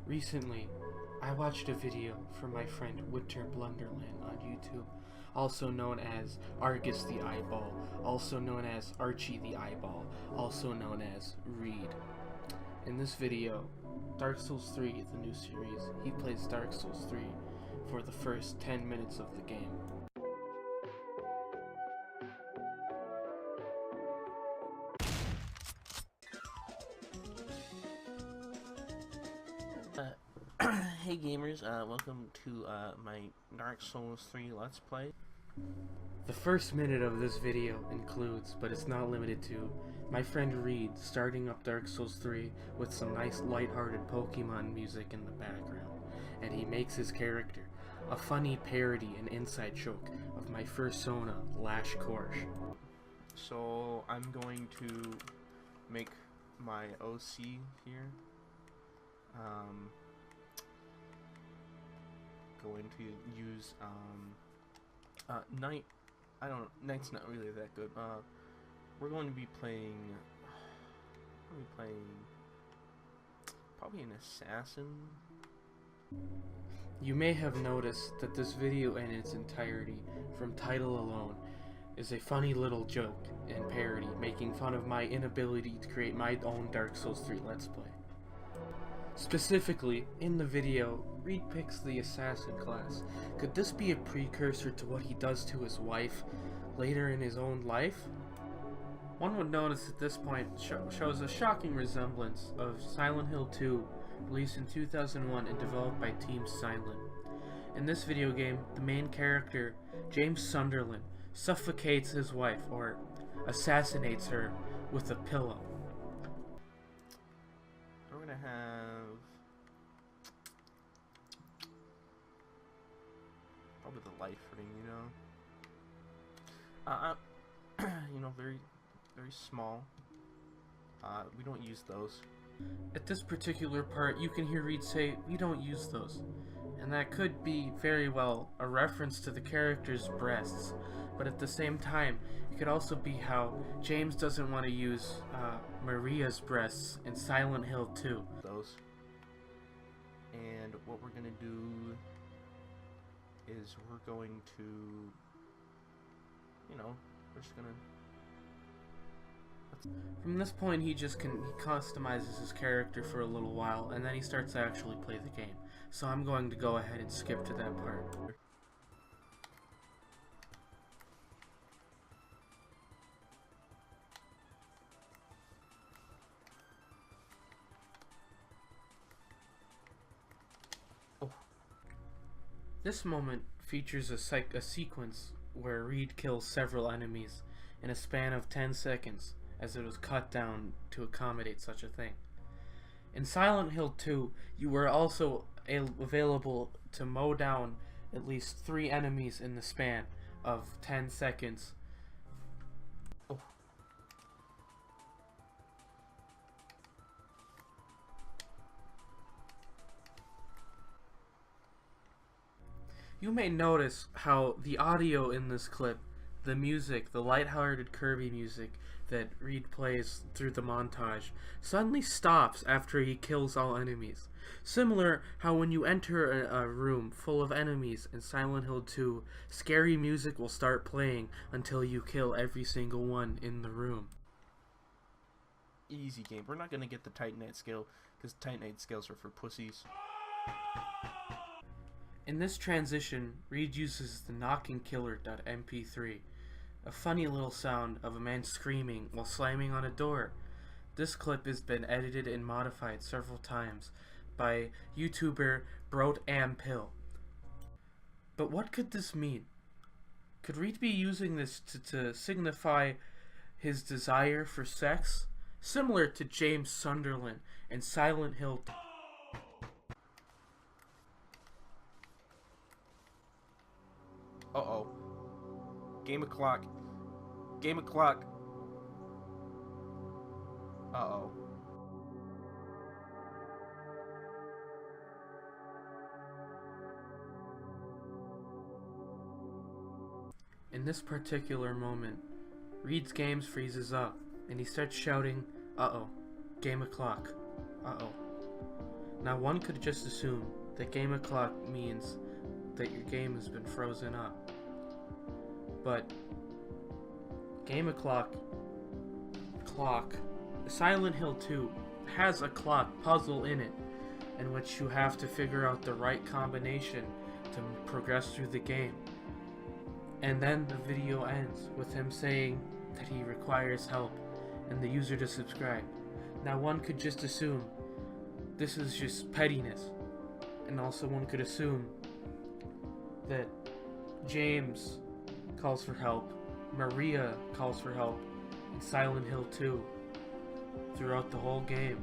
Recently, I watched a video from my friend Winter Blunderland on YouTube, also known as Argus the Eyeball, also known as Archie the Eyeball, also known as Reed. In this video, Dark Souls 3, the new series, he plays Dark Souls 3 for the first 10 minutes of the game. Hey gamers, welcome to my Dark Souls 3 Let's Play. The first minute of this video includes, but it's not limited to, my friend Reed starting up Dark Souls 3 with some nice lighthearted Pokemon music in the background, and he makes his character a funny parody and inside joke of my fursona, Lash Korsh. So I'm going to make my OC here. Going to use Knight. Knight's not really that good. We're going to be playing. Probably an assassin. You may have noticed that this video in its entirety, from title alone, is a funny little joke and parody making fun of my inability to create my own Dark Souls 3 Let's Play. Specifically, in the video, Reed picks the assassin class. Could this be a precursor to what he does to his wife later in his own life? One would notice at this point shows a shocking resemblance of Silent Hill 2, released in 2001 and developed by Team Silent. In this video game, the main character, James Sunderland, suffocates his wife, or assassinates her, with a pillow. We're gonna have probably the life ring, very small. We don't use those. At this particular part, you can hear Reed say, "We don't use those." And that could be very well a reference to the character's breasts, but at the same time, it could also be how James doesn't want to use Maria's breasts in Silent Hill 2. Those. And what we're gonna do is we're going to, we're just gonna. From this point, he customizes his character for a little while, and then he starts to actually play the game. So I'm going to go ahead and skip to that part. This moment features a sequence where Reed kills several enemies in a span of 10 seconds, as it was cut down to accommodate such a thing. In Silent Hill 2, you were also available to mow down at least 3 enemies in the span of 10 seconds. You may notice how the audio in this clip, the music, the lighthearted Kirby music that Reed plays through the montage, suddenly stops after he kills all enemies. Similar how when you enter a room full of enemies in Silent Hill 2, scary music will start playing until you kill every single one in the room. Easy game. We're not gonna get the Titanite skill, because Titanite skills are for pussies. In this transition, Reed uses the knockingkiller.mp3, a funny little sound of a man screaming while slamming on a door. This clip has been edited and modified several times by YouTuber BroteAmPill. But what could this mean? Could Reed be using this to signify his desire for sex? Similar to James Sunderland in Silent Hill 2. Uh-oh. Game o'clock. Game o'clock. Uh-oh. In this particular moment, Reed's game freezes up, and he starts shouting, "Uh-oh, game o'clock, uh-oh." Now one could just assume that game o'clock means that your game has been frozen up. But game o'clock Silent Hill 2 has a clock puzzle in it, in which you have to figure out the right combination to progress through the game. And then the video ends with him saying that he requires help and the user to subscribe. Now one could just assume this is just pettiness, and also one could assume that James calls for help, Maria calls for help in Silent Hill 2 throughout the whole game.